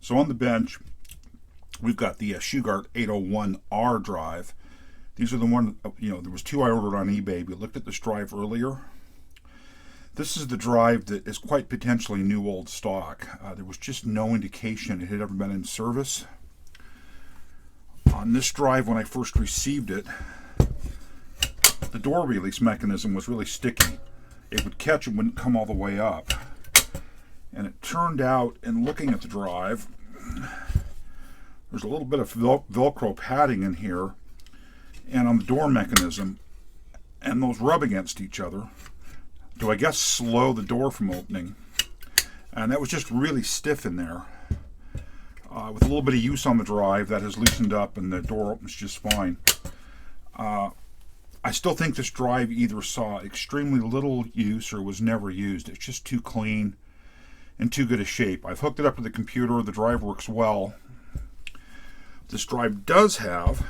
So on the bench, we've got the Shugart 801R drive. These are the one, there was two I ordered on eBay. We looked at this drive earlier. This is the drive that is quite potentially new old stock. There was just no indication it had ever been in service. On this drive, when I first received it, the door release mechanism was really sticky. It would catch and wouldn't come all the way up. And it turned out, in looking at the drive, there's a little bit of Velcro padding in here and on the door mechanism, and those rub against each other to, I guess, slow the door from opening. And that was just really stiff in there. With a little bit of use on the drive, that has loosened up and the door opens just fine. I still think this drive either saw extremely little use or was never used. It's just too clean in too good a shape. I've hooked it up to the computer. The drive works well. This drive does have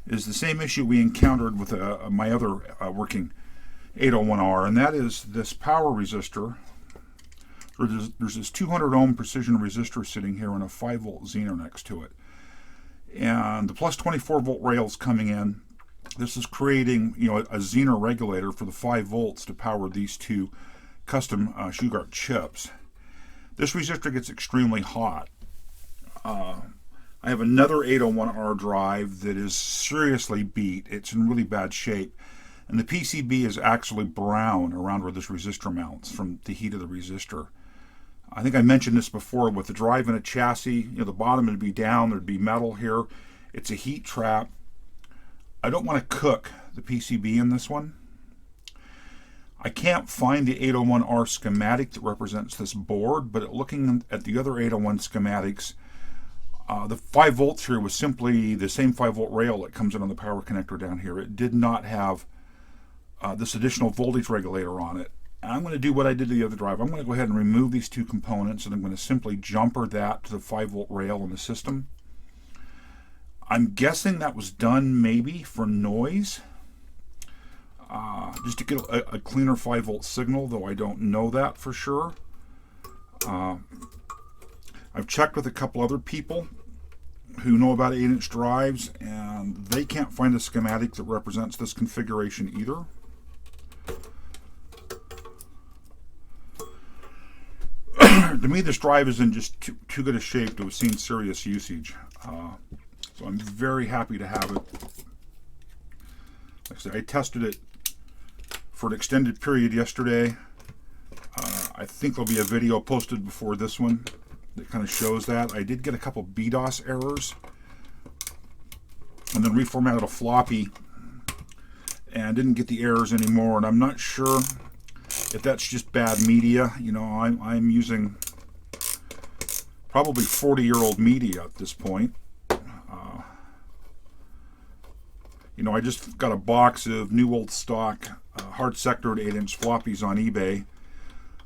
is the same issue we encountered with my other working 801R, and that is this power resistor. There's this 200 ohm precision resistor sitting here and a 5 volt zener next to it. And the plus 24 volt rails coming in. This is creating a zener regulator for the 5 volts to power these two custom Shugart chips. This resistor gets extremely hot. I have another 801R drive that is seriously beat. It's in really bad shape. And the PCB is actually brown around where this resistor mounts from the heat of the resistor. I think I mentioned this before with the drive in a chassis. The bottom would be down, there'd be metal here. It's a heat trap. I don't want to cook the PCB in this one. I can't find the 801R schematic that represents this board, but looking at the other 801 schematics, the 5 volts here was simply the same 5 volt rail that comes in on the power connector down here. It did not have this additional voltage regulator on it. And I'm going to do what I did to the other drive. I'm going to go ahead and remove these two components, and I'm going to simply jumper that to the 5 volt rail in the system. I'm guessing that was done maybe for noise, just to get a cleaner 5 volt signal, though I don't know that for sure. I've checked with a couple other people who know about 8-inch drives, and they can't find a schematic that represents this configuration either. To me, this drive is in just too good a shape to have seen serious usage. So I'm very happy to have it. Like I said, I tested it for an extended period yesterday. I think there'll be a video posted before this one that kind of shows that. I did get a couple BDOS errors and then reformatted a floppy and didn't get the errors anymore, and I'm not sure if that's just bad media. I'm using probably 40-year-old media at this point. I just got a box of new old stock hard sectored 8-inch floppies on eBay.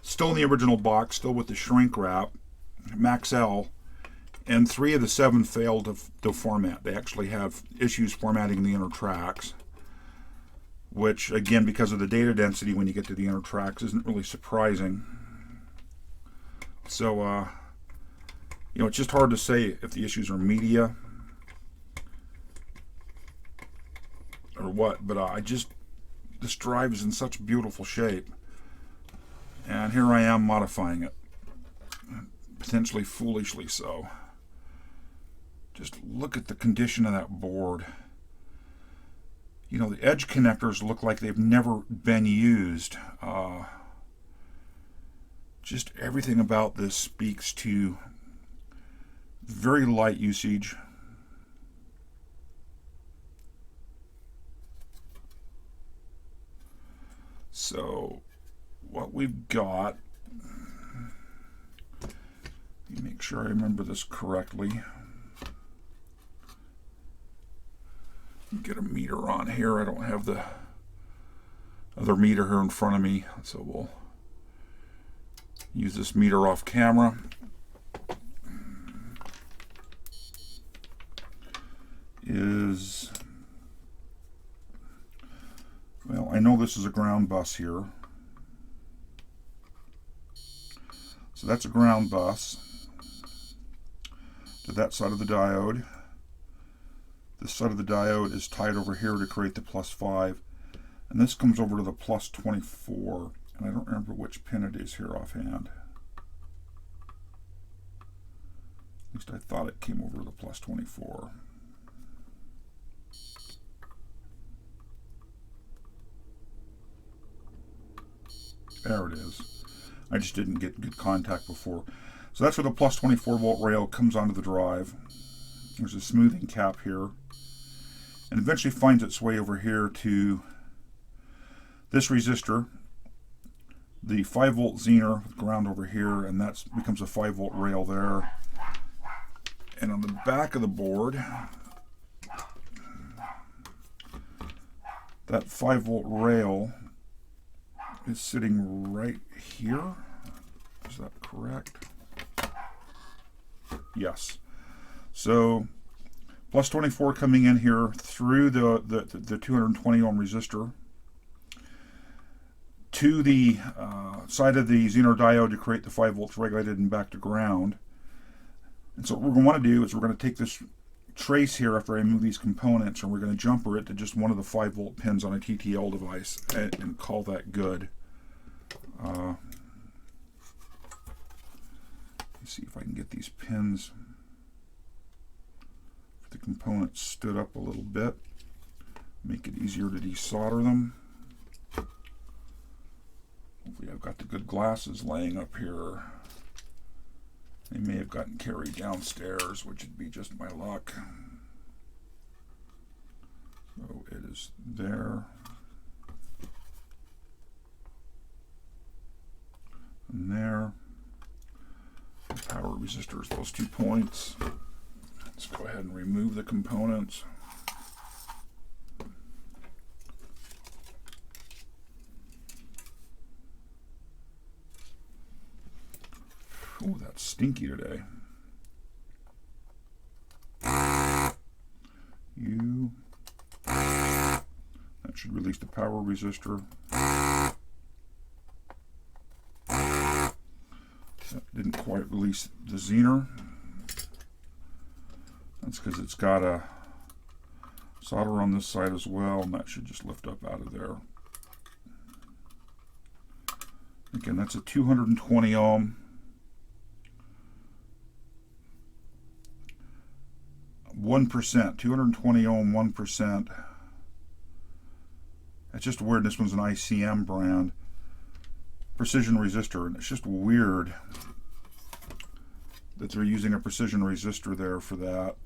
Still in the original box, still with the shrink wrap, Max L, and 3 of the 7 failed to format. They actually have issues formatting the inner tracks, which, again, because of the data density when you get to the inner tracks, isn't really surprising. So, it's just hard to say if the issues are media or what, but this drive is in such beautiful shape, and here I am modifying it, potentially foolishly so. Just look at the condition of that board. The edge connectors look like they've never been used. Just everything about this speaks to very light usage. So what we've got, let me make sure I remember this correctly. Get a meter on here. I don't have the other meter here in front of me, so we'll use this meter off camera. Well, I know this is a ground bus here. So that's a ground bus. to that side of the diode. This side of the diode is tied over here to create the +5, and this comes over to the +24, and I don't remember which pin it is here offhand. At least I thought it came over to the +24. There it is. I just didn't get good contact before. So that's where the +24 volt rail comes onto the drive. There's a smoothing cap here, and eventually finds its way over here to this resistor, the 5 volt zener with ground over here, and that becomes a 5 volt rail there. And on the back of the board, that 5 volt rail is sitting right here. Is that correct? Yes. So +24 coming in here through the 220 ohm resistor to the side of the zener diode to create the 5 volts regulated and back to ground. And so what we're going to want to do is we're going to take this trace here after I move these components, and we're going to jumper it to just one of the 5 volt pins on a TTL device and call that good. Let's see if I can get these pins for the components stood up a little bit, make it easier to desolder them. Hopefully I've got the good glasses laying up here. They may have gotten carried downstairs, which would be just my luck. So it is there. And there. The power resistors, those 2 points. Let's go ahead and remove the components. Oh, that's stinky today. That should release the power resistor. That didn't quite release the zener. That's because it's got a solder on this side as well, and that should just lift up out of there. Again, that's a 220 ohm. 1%, 220 ohm, 1%. It's just weird. This one's an ICM brand precision resistor, and it's just weird that they're using a precision resistor there for that.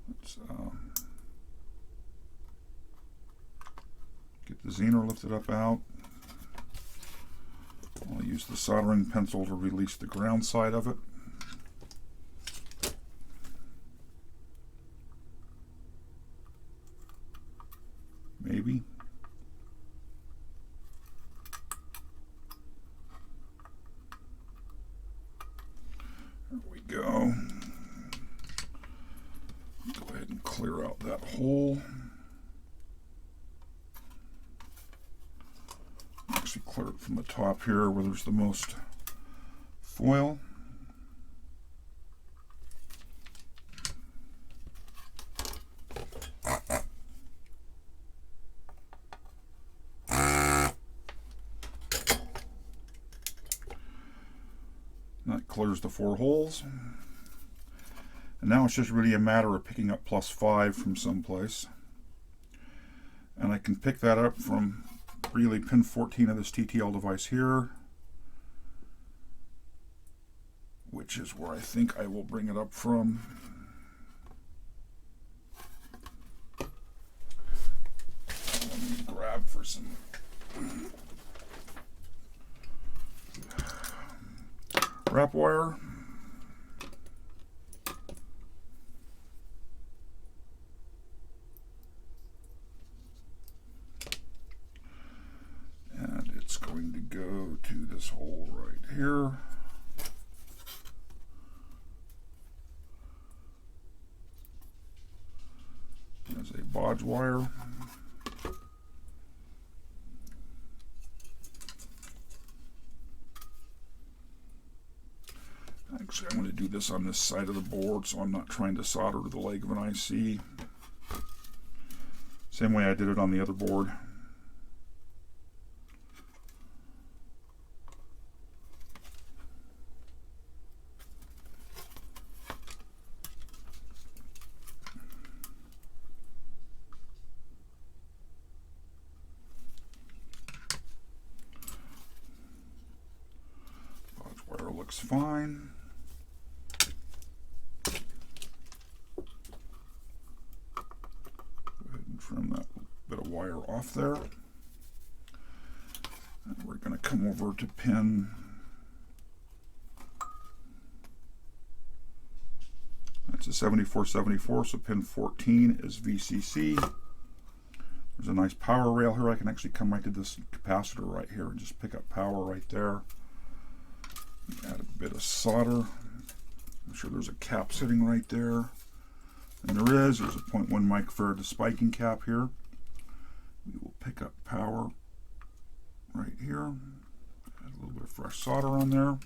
Let's get the zener lifted up out. I'll use the soldering pencil to release the ground side of it. Maybe. There we go. Go ahead and clear out that hole. Actually clear it from the top here where there's the most foil. That clears the 4 holes. And now it's just really a matter of picking up +5 from someplace. And I can pick that up from really pin 14 of this TTL device here, which is where I think I will bring it up from. Let me grab for some wrap wire. And it's going to go to this hole right here. There's a bodge wire. Actually, I'm going to do this on this side of the board so I'm not trying to solder to the leg of an IC. Same way I did it on the other board. Wire looks fine. Trim that bit of wire off there. And we're going to come over to pin that's a 7474, so pin 14 is VCC. There's a nice power rail here. I can actually come right to this capacitor right here and just pick up power right there. Add a bit of solder. I'm sure there's a cap sitting right there. And there's a 0.1 microfarad spiking cap here. We will pick up power right here. Add a little bit of fresh solder on there.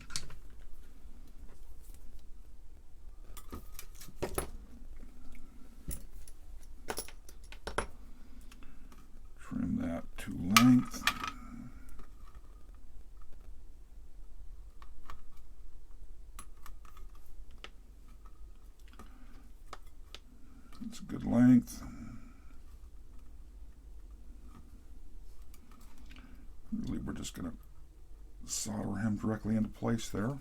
Trim that to length. It's a good length. Really, we're just going to solder him directly into place there.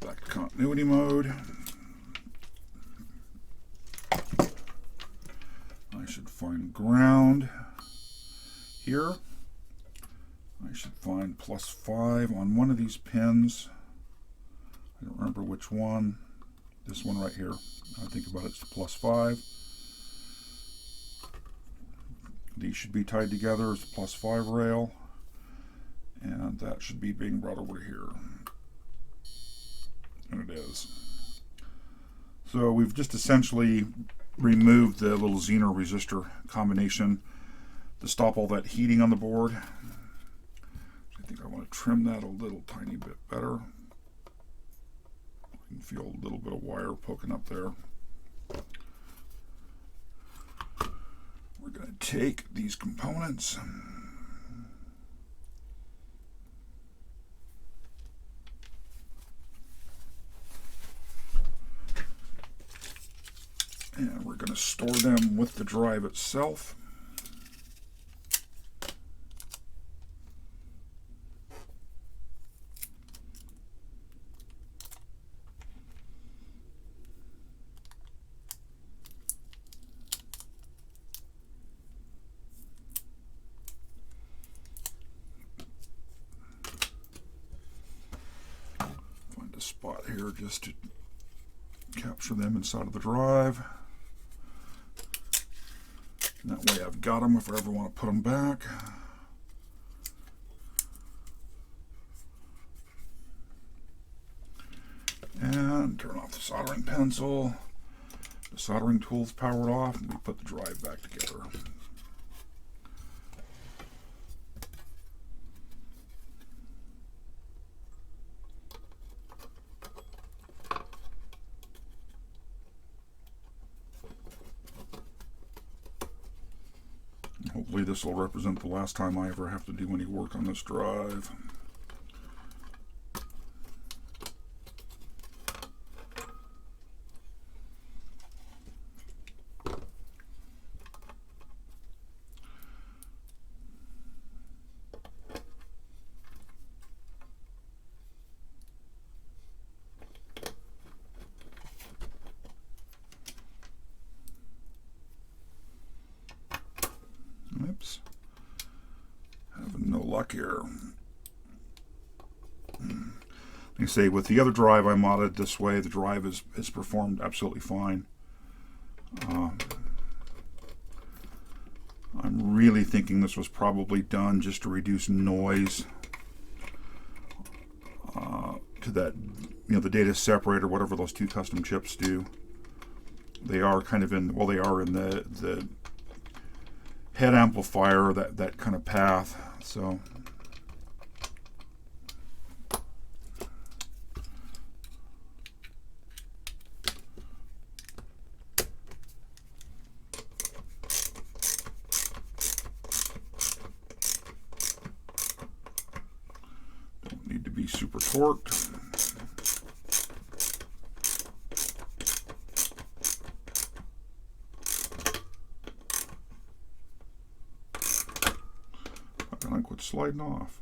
Back to continuity mode. I should find ground here. I should find +5 on one of these pins. I don't remember which one. This one right here. I think about it's the +5. These should be tied together as the +5 rail, and that should be being brought over here. And it is. So we've just essentially removed the little zener resistor combination to stop all that heating on the board. I think I want to trim that a little tiny bit better. You can feel a little bit of wire poking up there. We're going to take these components and we're going to store them with the drive itself. Find a spot here just to capture them inside of the drive. And that way I've got them if I ever want to put them back. And turn off the soldering pencil. The soldering tool's powered off, and we put the drive back together. Hopefully this will represent the last time I ever have to do any work on this drive. luck here. Like I say, with the other drive I modded this way, the drive has performed absolutely fine. I'm really thinking this was probably done just to reduce noise to that, the data separator, whatever those two custom chips do. They are kind of in, well, they are in the head amplifier, that kind of path. So don't need to be super torqued. I quit sliding off.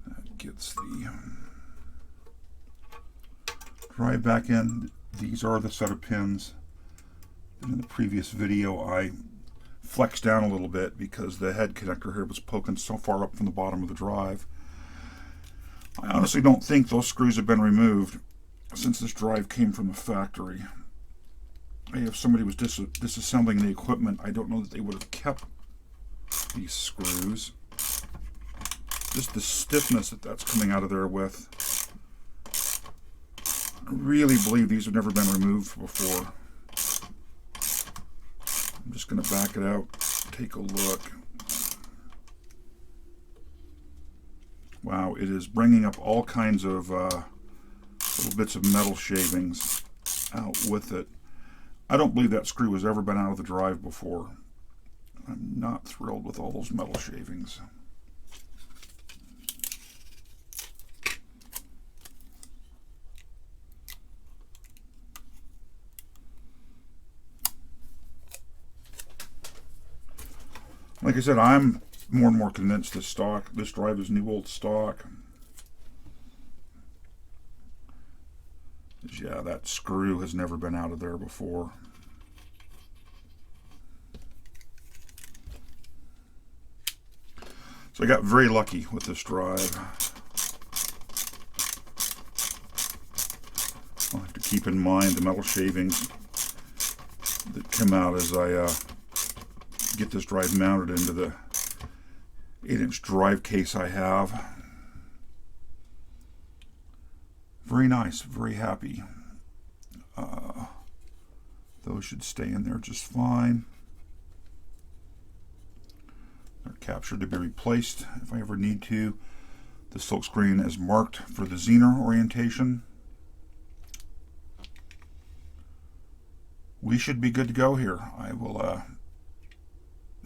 That gets the drive back in. These are the set of pins. In the previous video I flexed down a little bit because the head connector here was poking so far up from the bottom of the drive. I honestly don't think those screws have been removed since this drive came from the factory. If somebody was disassembling the equipment, I don't know that they would have kept these screws. Just the stiffness that's coming out of there with. I really believe these have never been removed before. I'm just going to back it out, take a look. Wow, it is bringing up all kinds of little bits of metal shavings out with it. I don't believe that screw has ever been out of the drive before. I'm not thrilled with all those metal shavings. Like I said, I'm more and more convinced this drive is new old stock. Yeah, that screw has never been out of there before. So I got very lucky with this drive. I'll have to keep in mind the metal shavings that come out as I get this drive mounted into the 8-inch drive case I have. Very nice, very happy. Those should stay in there just fine. They're captured to be replaced if I ever need to. The silkscreen is marked for the zener orientation. We should be good to go here. I will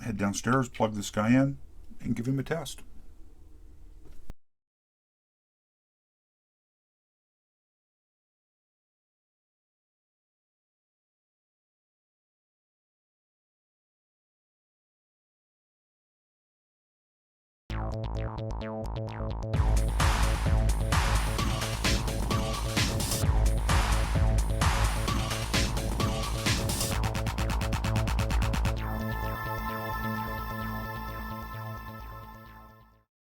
head downstairs, plug this guy in, and give him a test.